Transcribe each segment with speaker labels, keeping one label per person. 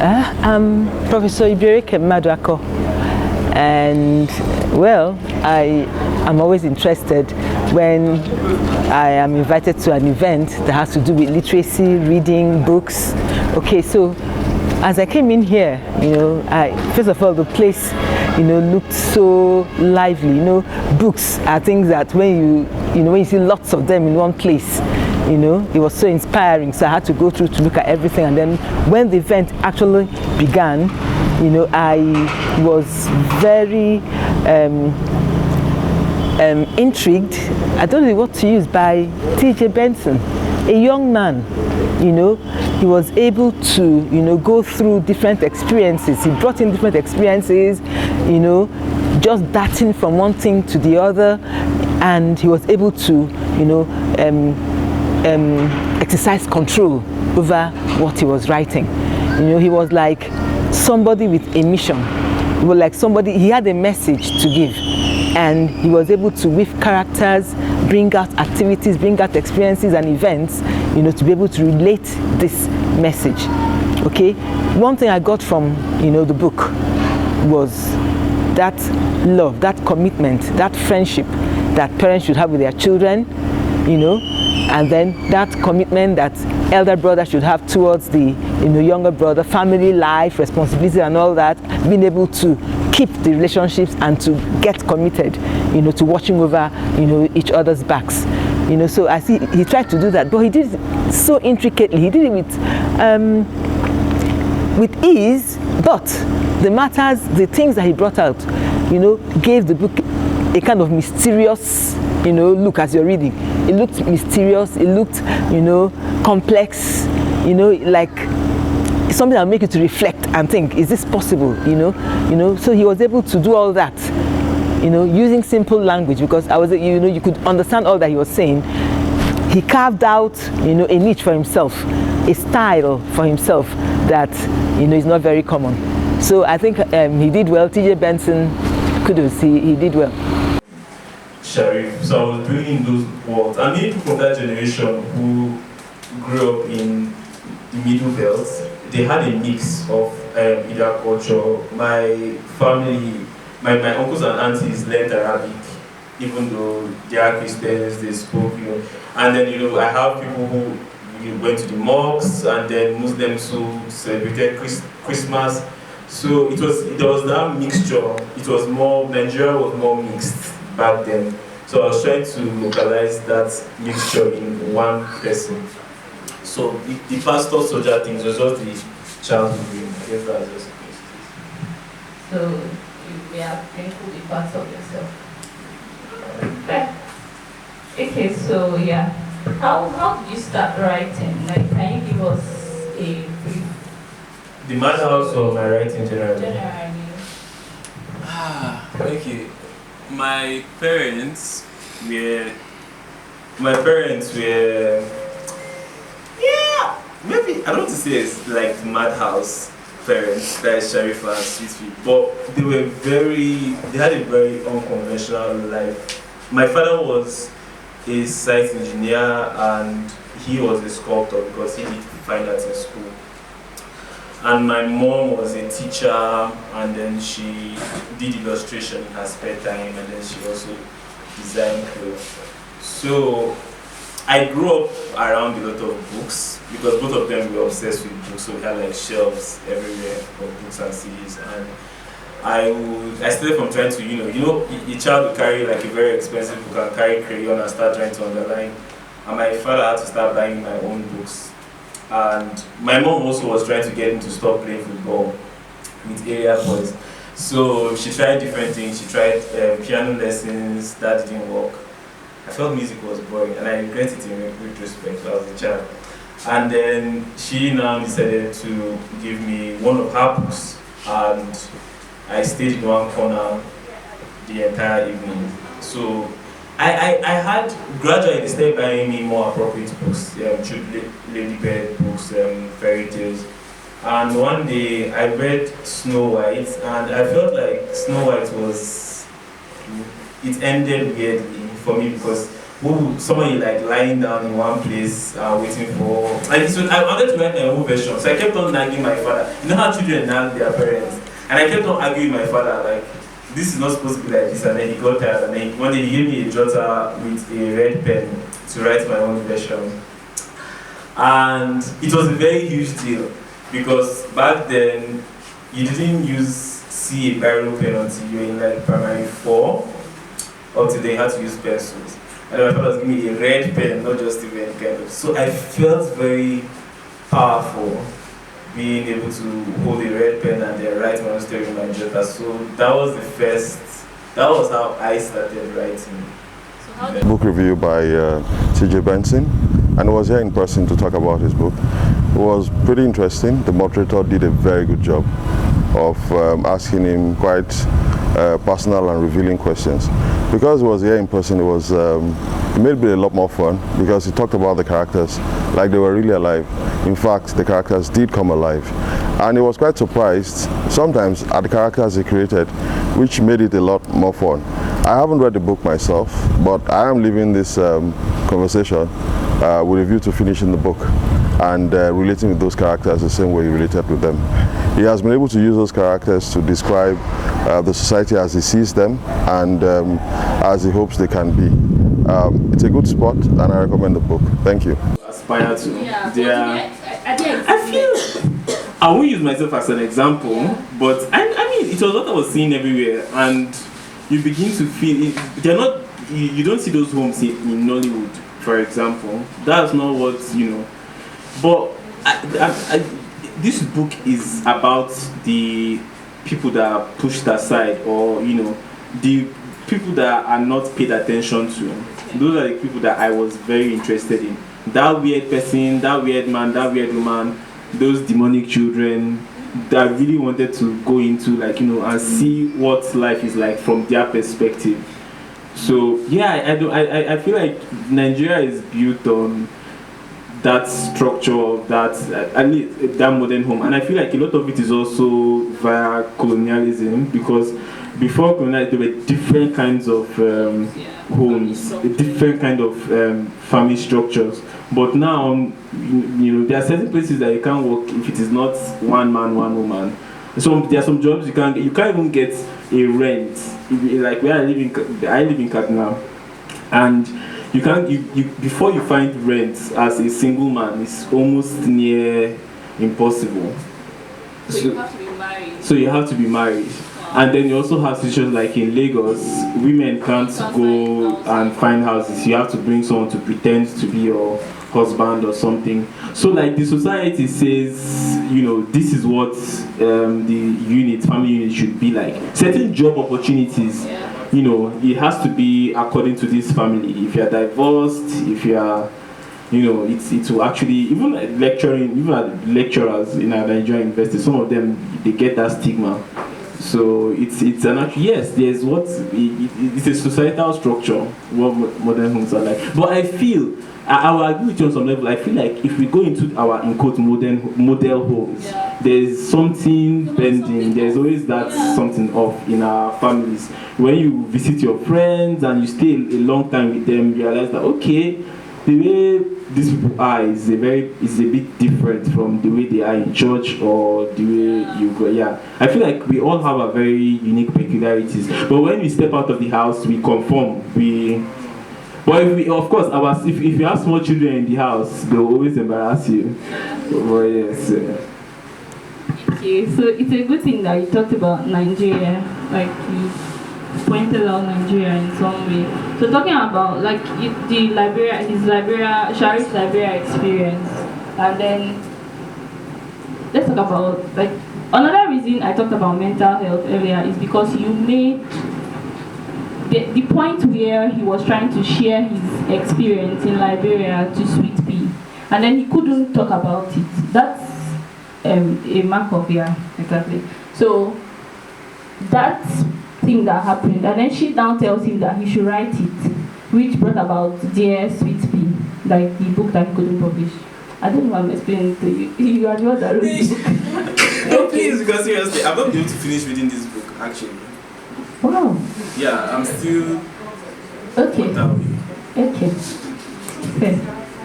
Speaker 1: I'm Professor Ibirike Maduako, and well, I'm always interested when I am invited to an event that has to do with literacy, reading, books. Okay, so as I came in here, first of all, the place, looked so lively. Books are things that when you see lots of them in one place, it was so inspiring. So I had to go through to look at everything, and then when the event actually began, I was very intrigued. I don't know what to use, by T.J Benson, a young man. He was able to go through different experiences. He brought in different experiences, just darting from one thing to the other, and he was able to exercise control over what he was writing. He was like somebody with a mission. He was like somebody, he had a message to give, and he was able to weave characters, bring out activities, bring out experiences and events, to be able to relate this message. Okay, one thing I got from the book was that love, that commitment, that friendship that parents should have with their children, and then that commitment that elder brother should have towards the younger brother, family life, responsibility and all that, being able to keep the relationships and to get committed, to watching over, each other's backs. So I see he tried to do that, but he did it so intricately. He did it with ease, but the things that he brought out, gave the book a kind of mysterious, look as you're reading. It looked mysterious, it looked, complex, like something that will make you to reflect and think, is this possible, So he was able to do all that, using simple language, because you could understand all that he was saying. He carved out, a niche for himself, a style for himself that, is not very common. So I think he did well. T.J Benson, kudos, he did well.
Speaker 2: Sharif, so I was bringing those words. I mean, people from that generation who grew up in the Middle Belt, they had a mix of either culture. My family, my uncles and aunties learned Arabic, even though they are Christians, they spoke, And then, I have people who went to the mosques, and then Muslims who celebrated Christmas. So there was that mixture. It was more, Nigeria was more mixed back then. So I was trying to localize that mixture in one person. So the pastor soldier things was just the childhood dream. I guess that's just it.
Speaker 3: So you may have sprinkled the parts of yourself. Okay, so yeah. How did you start writing? Like, can you give us a brief?
Speaker 2: The madhouse or my writing generally?
Speaker 3: Generally.
Speaker 2: Okay. My parents were, yeah, maybe, I don't want to say it's like madhouse parents, that is Sharif and sweet people, but they had a very unconventional life. My father was a site engineer, and he was a sculptor because he did fine arts in school. And my mom was a teacher, and then she did illustration in her spare time, and then she also designed clothes. So I grew up around a lot of books, because both of them were obsessed with books, so we had like shelves everywhere of books and CDs. And I started from trying to, a child would carry like a very expensive book and carry crayon and start trying to underline. And my father had to start buying my own books. And my mom also was trying to get him to stop playing football with area boys. So she tried different things. She tried piano lessons, that didn't work. I felt music was boring, and I regret it in retrospect. I was a child. And then she now decided to give me one of her books, and I stayed in one corner the entire evening. So I had gradually started buying me more appropriate books, Ladybird books, fairy tales. And one day I read Snow White, and I felt like Snow White it ended weirdly for me, because someone like lying down in one place waiting for like so I wanted to write my own version, so I kept on nagging my father. You know how children nag their parents, and I kept on arguing with my father like this is not supposed to be like this, and then he got tired, and then one day he gave me a jotter with a red pen to write my own version, and it was a very huge deal because back then you didn't see a biro pen until you were in like primary 4, until they had to use pencils. And my father was giving me a red pen, not just a red kind of. So I felt very powerful being able to hold a red pen and then write my own story in my jotter. So that was how I started writing.
Speaker 4: Book review by T.J Benson, and was here in person to talk about his book. It was pretty interesting. The moderator did a very good job of asking him quite personal and revealing questions. Because it was here in person, it made it a lot more fun because he talked about the characters like they were really alive. In fact, the characters did come alive. And he was quite surprised sometimes at the characters he created, which made it a lot more fun. I haven't read the book myself, but I am leaving this conversation with a view to finishing the book and relating with those characters the same way he related with them. He has been able to use those characters to describe the society as he sees them and as he hopes they can be. It's a good spot and I recommend the book. Thank you.
Speaker 2: Aspire to.
Speaker 3: Yeah.
Speaker 2: I feel I won't use myself as an example, but I mean it was what I was seeing everywhere, and you begin to feel it. They're not. You don't see those homes in Nollywood, for example. That's not what you know. But this book is about the people that are pushed aside, or the people that are not paid attention to. Those are the people that I was very interested in. That weird person, that weird man, that weird woman, those demonic children that really wanted to go into and see what life is like from their perspective. So yeah, I feel like Nigeria is built on that structure of that at least that modern home, and I feel like a lot of it is also via colonialism, because before colonialism there were different kinds of homes, different kind of family structures. But now, there are certain places that you can't work if it is not one man, one woman. So there are some jobs you can't even get a rent. Like where I live in Kaduna, and you can't. Before you find rent as a single man, it's almost near impossible.
Speaker 3: So you have to be married.
Speaker 2: So you have to be married. And then you also have situations like in Lagos, women can't go and find houses. You have to bring someone to pretend to be your husband or something. So like the society says, this is what the family unit should be like. Certain job opportunities, it has to be according to this family. If you are divorced, if you are, it will actually, even lecturing, even at lecturers in our Nigerian university, some of them, they get that stigma. So it's an actual, yes, there's it's a societal structure what modern homes are like. But I feel I will agree with you on some level. I feel like if we go into our in quote model homes, there's something bending. There's always that something off in our families. When you visit your friends and you stay a long time with them, you realize that okay, the way these people are is a bit different from the way they are in church or the way you go. Yeah, I feel like we all have a very unique peculiarities. But when we step out of the house, we conform. But of course, if you have small children in the house, they'll always embarrass you. But yes.
Speaker 3: Okay, so it's a good thing that you talked about Nigeria, like you pointed out Nigeria in some way. So talking about like Sharif's Liberia experience, and then let's talk about like another reason I talked about mental health earlier is because you made the point where he was trying to share his experience in Liberia to Sweet Pea, and then he couldn't talk about it. That's a mark of exactly. So that thing that happened, and then she now tells him that he should write it, which brought about Dear Sweet Pea, like the book that he couldn't publish. I don't know why I'm explaining to you. You are the one that wrote the book.
Speaker 2: No, please, because seriously, I'm not able to finish reading this book actually.
Speaker 3: Wow.
Speaker 2: Yeah, I'm still
Speaker 3: okay. Okay.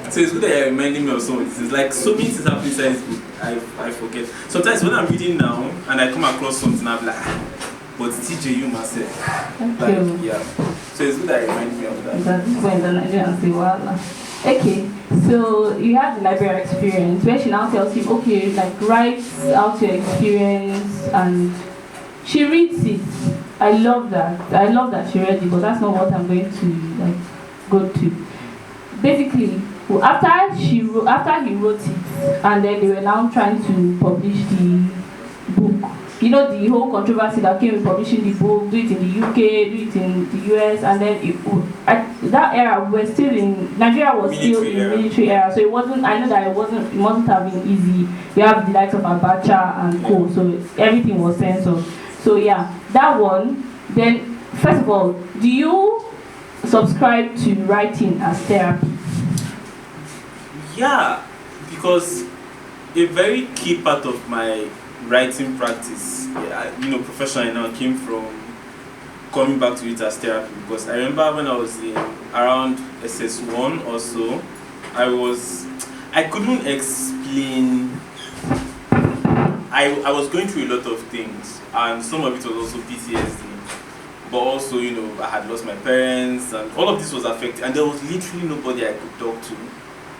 Speaker 2: So it's good that you're reminding me of some of this. It's like so many things happen inside this book, I forget. Sometimes when I'm reading now and I come across something, I'm like, but TJ, you must say. Like, yeah. So it's good that you remind me of that.
Speaker 3: That's when the Nigerians say, well, okay, so you have the library experience where she now tells him, okay, like write out your experience, and she reads it. I love that. I love that she read it, but that's not what I'm going to like go to. Basically, after he wrote it, and then they were now trying to publish the book. You know, the whole controversy that came with publishing the book, do it in the UK, do it in the US, and then at that era, we were still in, Nigeria was still in military era, so it wasn't, I know that it mustn't have been easy. You have the likes of Abacha and co, so everything was censored. So yeah, that one. Then, first of all, do you subscribe to writing as therapy?
Speaker 2: Yeah, because a very key part of my writing practice, professionally now, came from coming back to it as therapy. Because I remember when I was in around SS1 or so, I couldn't explain. I was going through a lot of things, and some of it was also PTSD. But also, I had lost my parents, and all of this was affected, and there was literally nobody I could talk to.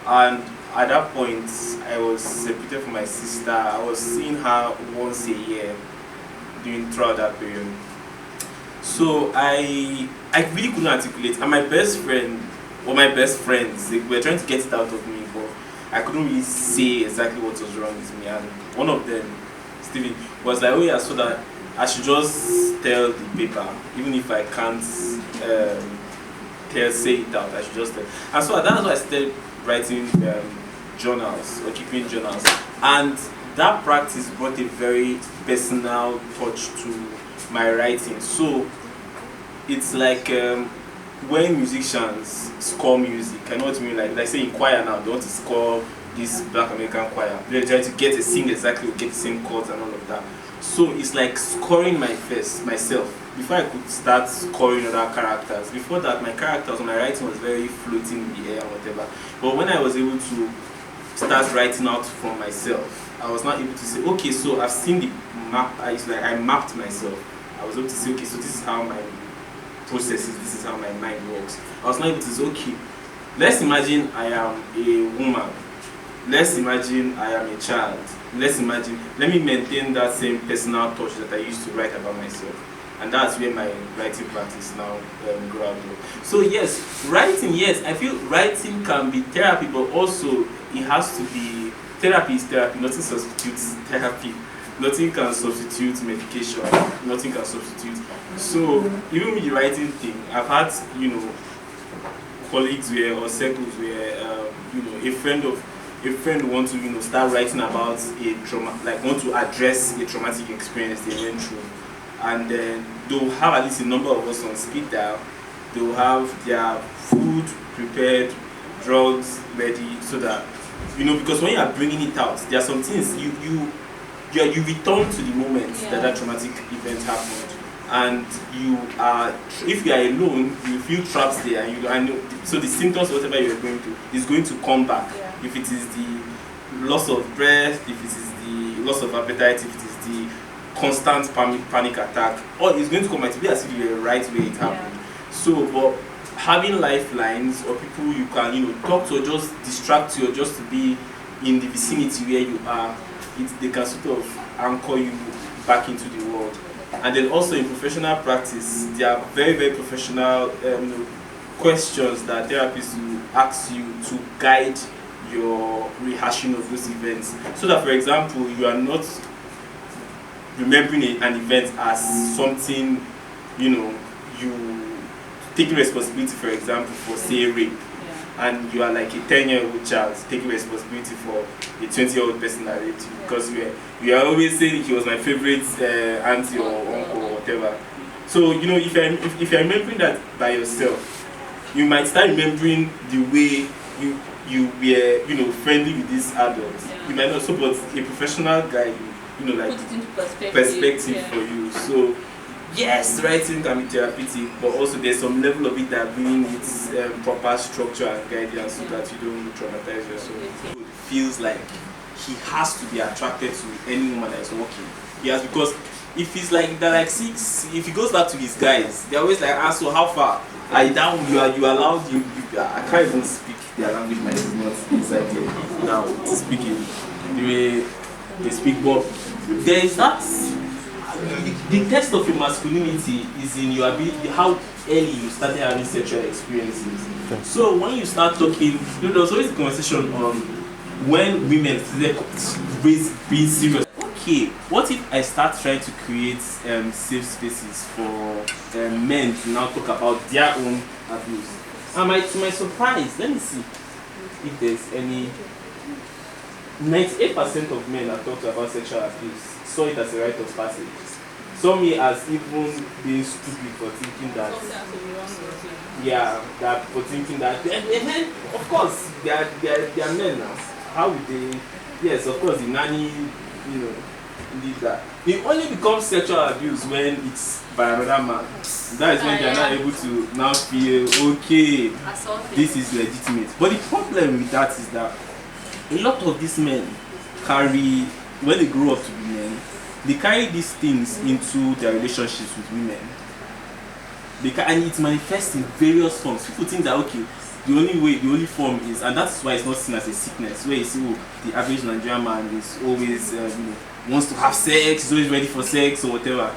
Speaker 2: And at that point, I was separated from my sister. I was seeing her once a year throughout that period. So I really couldn't articulate. And my best friend, or my best friends, they were trying to get it out of me, but I couldn't really say exactly what was wrong with me. And one of them, Steven, was like, oh yeah, so that I should just tell the paper, even if I can't say it out, I should just tell. And so that's why I started writing journals, or keeping journals. And that practice brought a very personal touch to my writing. So it's like when musicians score music, I know what you mean, like say in choir now, they want to score this Black American choir. They're trying to sing exactly, get the same chords and all of that. So it's like scoring myself before I could start scoring other characters. Before that, my characters, my writing was very floating in the air and whatever. But when I was able to start writing out from myself, I was not able to say, okay, so I've seen the map. I mapped myself. I was able to say, okay, so this is how my processes, this is how my mind works. I was not able to say, okay, let's imagine I am a woman. Let's imagine I am a child. Let me maintain that same personal touch that I used to write about myself. And that's where my writing practice now grew out of. So yes, writing, I feel writing can be therapy, but also it has to be, therapy is therapy, nothing substitutes therapy. Nothing can substitute medication, nothing can substitute. So even with the writing thing, I've had, colleagues or circles where, a friend wants to start writing about a trauma, like want to address a traumatic experience they went through, and then they'll have at least a number of us on speed dial. They'll have their food prepared, drugs ready, so that because when you are bringing it out, there are some things you return to the moment that traumatic event happened, and if you are alone, you feel trapped there, and so the symptoms, whatever you are going through, is going to come back. If it is the loss of breath, if it is the loss of appetite, if it is the constant panic attack, or it's going to come back to be as if you were right where it happened. So, but having lifelines or people you can talk to, or just distract you, or just to be in the vicinity where you are, they can sort of anchor you back into the world. And then also in professional practice, there are very, very professional questions that therapists will ask you to guide your rehashing of those events, so that, for example, you are not remembering an event as something, you taking responsibility, for example, for say rape, and you are like a 10-year-old child taking responsibility for a 20-year-old person that raped you, because you are always saying he was my favorite auntie or uncle or whatever. So if you're remembering that by yourself, you might start remembering the way you were friendly with these adults. You might not, but a professional guy, like
Speaker 3: put it into
Speaker 2: perspective for you. So yes, writing can be therapeutic, but also there's some level of it that really needs proper structure and guidance so that you don't traumatize yourself. It feels like he has to be attracted to any woman that is working. Yes, because if he's like they're like 6, if he goes back to his guys, they're always like, so how far? Are you down? You allowed you I can't even speak their language, my is not inside here now to speak it the way they speak, but there is that the test of your masculinity is in your ability, how early you started having sexual experiences. So when you start talking, there's always a conversation on when women being serious. Okay, what if I start trying to create safe spaces for men to now talk about their own abuse? And to my surprise, let me see if there's any. 98% of men that talked about sexual abuse saw it as a rite of passage. Saw me as even being stupid for thinking that. Yeah, that for thinking that. And then, of course, they are men now. How would they? Yes, of course, the nanny, did that. It only becomes sexual abuse when it's by another man. That is when they are not able to now feel okay, this is legitimate. But the problem with that is that a lot of these men carry, when they grow up to be men, they carry these things into their relationships with women. And it manifests in various forms. People think that, okay, the only form is, and that's why it's not seen as a sickness, where you see, the average Nigerian man is always, wants to have sex, is always ready for sex or whatever.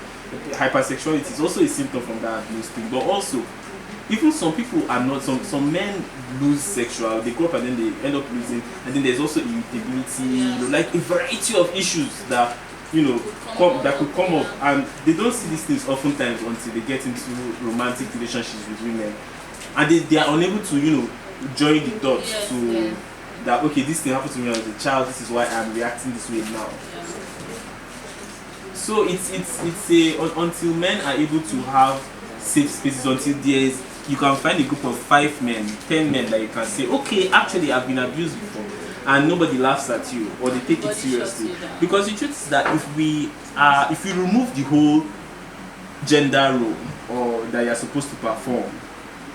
Speaker 2: Hypersexuality is also a symptom from that abuse thing. But also, even some people are not, some men lose sexual, they grow up and then they end up losing, and then there's also irritability, like a variety of issues that, that could come up, and they don't see these things oftentimes until they get into romantic relationships with women. And they are unable to, join the dots to that, okay, this thing happened to me as a child, this is why I'm reacting this way now. So it's until men are able to have safe spaces, until you can find a group of 5 men, 10 men that you can say, okay, actually I've been abused before, and nobody laughs at you or they take it seriously. Because the truth is that if we remove the whole gender role or that you're supposed to perform,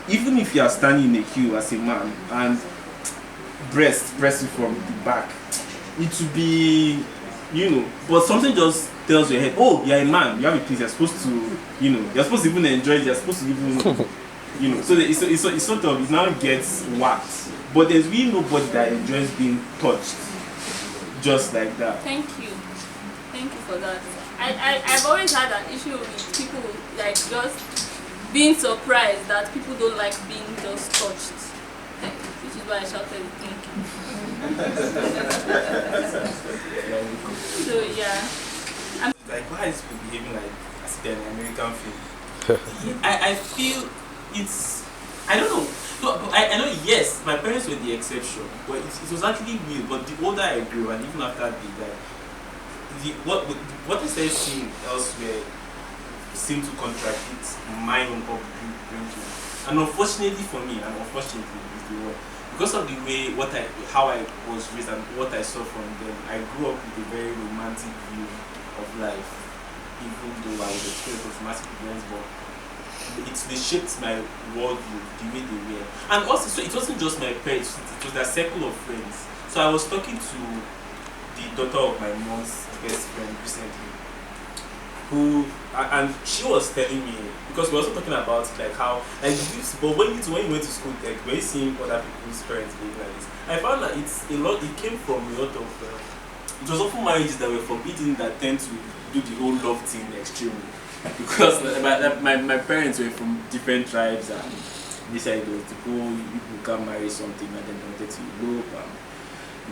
Speaker 2: even if you are standing in a queue as a man and pressing from the back, it will be, but something just tells your head, oh, you're a man, you have a place, you're supposed to, you're supposed to even enjoy it, you're supposed to even, so it's sort of, it now gets whacked. But there's really nobody that enjoys being touched just like that.
Speaker 5: Thank you for that. I've always had an issue with people like just being surprised that people don't like being just touched, which is why I shouted thank you. So yeah.
Speaker 2: Like, why is people behaving like as if they're an American film? I feel it's, I don't know. So, I know, yes, my parents were the exception, but it was actually real. But the older I grew, and even after that, what I started seeing elsewhere seemed to contradict my own upbringing. And unfortunately for me, is the word, because of the way how I was raised and what I saw from them, I grew up with a very romantic view of life, even though I was experienced with massive events, but they shaped my worldview the way they were. And also, so it wasn't just my parents, it was their circle of friends. So I was talking to the daughter of my mom's best friend recently, and she was telling me, because we were also talking about like how, like this, but when you went to school, like when you seeing other people's parents being like this, I found that it came from a lot of, it was often marriages that were forbidden that tend to do the whole love thing extremely. Because my parents were from different tribes and decided to go, you can marry something and then they wanted to elope,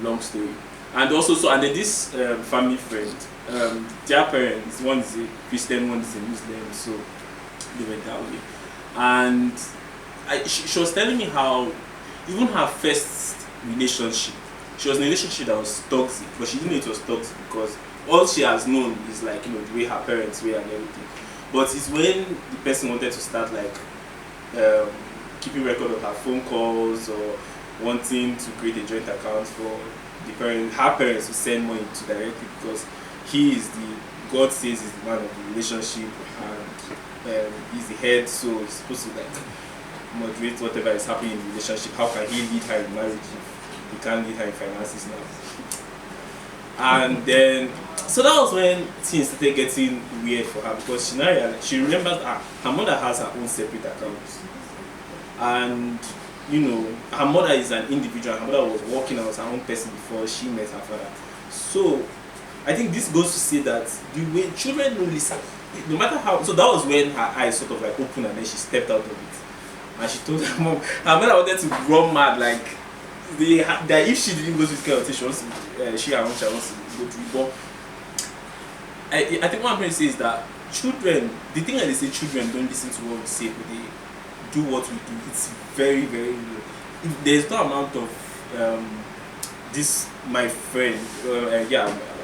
Speaker 2: long story. And also, and then this family friend, their parents, one is a Christian, one is a Muslim, so they went that way. And she was telling me how even her first relationship, she was in a relationship that was toxic, but she didn't know it was toxic because all she has known is like, the way her parents were and everything. But it's when the person wanted to start like keeping record of her phone calls or wanting to create a joint account for her parents to send money to directly, because he is God says is the man of the relationship, and he's the head, so he's supposed to like moderate whatever is happening in the relationship. How can he lead her in marriage if he can't lead her in finances now? And then, so that was when things started getting weird for her, because she remembers her mother has her own separate accounts, and her mother is an individual. Her mother was working as her own person before she met her father. So I think this goes to say that the way children don't listen, no matter how. So that was when her eyes sort of like opened, and then she stepped out of it, and she told her mom. Her mother wanted to run mad, like that if she didn't go to this kind of thing, she wants to go through. But I think what I'm trying to say is that children, the thing that they say children don't listen to what we say, but they do what we do. It's very, very real. If there's no amount of this, my friend,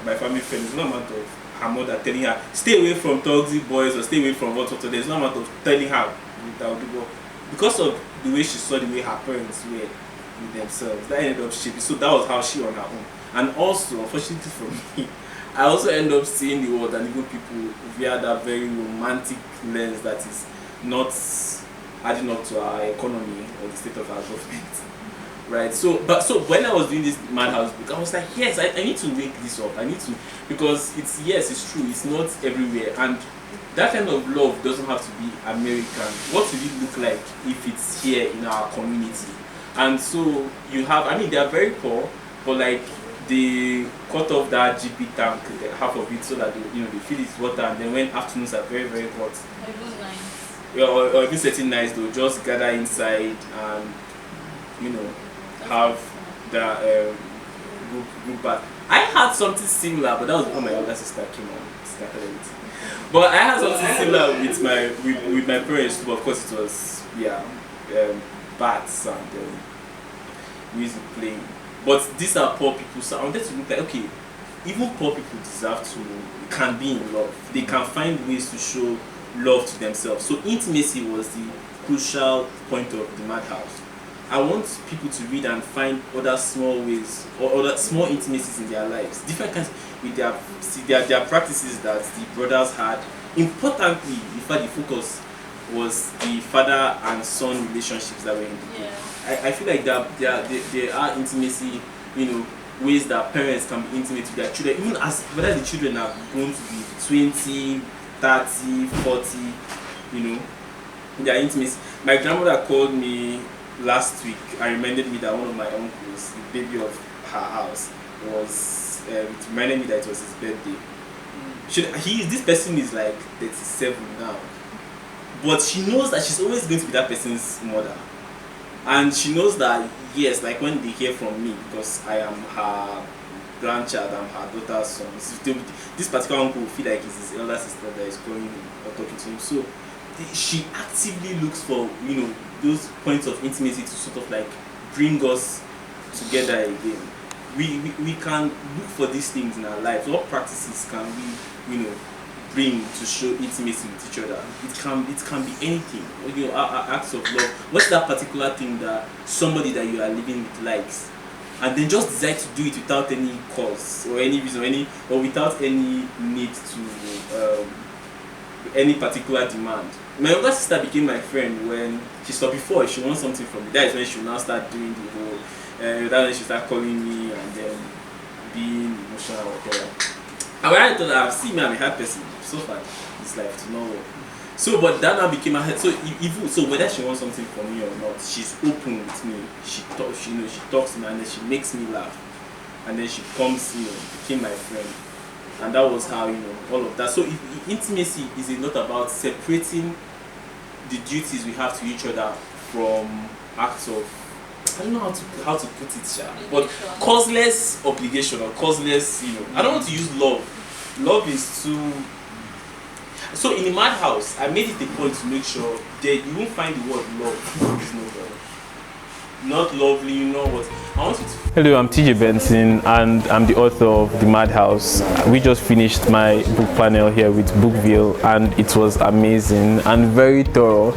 Speaker 2: my family friend, there's no amount of her mother telling her stay away from toxic boys or stay away from what. There's no amount of telling her that would do, because of the way she saw the way her parents were with themselves. That ended up shaping. So that was how she on her own. And also, unfortunately for me, I also end up seeing the world and even people via that very romantic lens that is not adding up to our economy or the state of our government, right? So when I was doing this Madhouse book, I was like, yes, I need to wake this up. I need to, because it's true. It's not everywhere, and that kind of love doesn't have to be American. What would it look like if it's here in our community? And so you have, they are very poor, but like they cut off that GP tank, half of it, so that they fill it with water, and then when afternoons are very, very hot, or even certain nights, they'll just gather inside and have the group bath. I had something similar, but that was before my older sister came and started everything. But I had something similar with my parents, but of course it was bats and music playing. But these are poor people, so I wanted to look like, okay, even poor people can be in love. They can find ways to show love to themselves. So intimacy was the crucial point of the Madhouse. I want people to read and find other small ways or other small intimacies in their lives, different kinds with their practices that the brothers had. Importantly, in fact, the focus was the father and son relationships that were in the book. I feel like there are intimacy, ways that parents can be intimate with their children, even as whether the children are going to be 20, 30, 40, their intimacy. My grandmother called me last week and reminded me that one of my uncles, the baby of her house, was it reminded me that it was his birthday. This person is like 37 now, but she knows that she's always going to be that person's mother, and she knows that yes, like when they hear from me, because I am her grandchild, I'm her daughter's son. This particular uncle will feel like it's his elder sister that is calling him or talking to him. So she actively looks for those points of intimacy to sort of like bring us together again. We can look for these things in our lives. What practices can we bring to show intimacy with each other? It can be anything. Acts of love. What's that particular thing that somebody that you are living with likes, and then just decide to do it without any cause or any reason, or without any need to any particular demand. My younger sister became my friend when she saw before she wants something from me. That is when she will now start doing the whole. That's when she started calling me and then being emotional or whatever. And when I told her, see me, I'm a hard person. So far, this life to know. So, but that now became a head. So, so whether she wants something from me or not, she's open with me. She talks to me, and then she makes me laugh, and then she comes, became my friend, and that was how all of that. So, intimacy is not about separating the duties we have to each other from acts of, I don't know how to put it, but causeless obligation or causeless, I don't want to use love. Love is too. So in the Madhouse, I made it a point to make sure that you won't find the word love. There is no love. not lovely, you know what. I want you to.
Speaker 6: Hello, I'm T.J Benson and I'm the author of The Madhouse. We just finished my book panel here with Bookville and it was amazing and very thorough.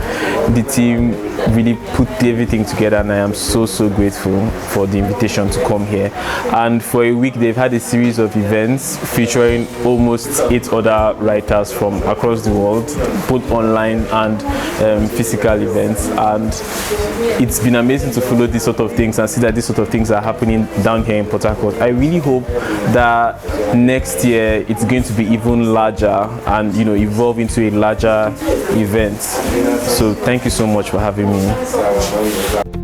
Speaker 6: The team really put everything together and I am so grateful for the invitation to come here. And for a week they've had a series of events featuring almost 8 other writers from across the world, both online and physical events. And it's been amazing to follow these sort of things and see that these sort of things are happening down here in Port Harcourt. I really hope that next year it's going to be even larger and evolve into a larger event. So thank you so much for having me.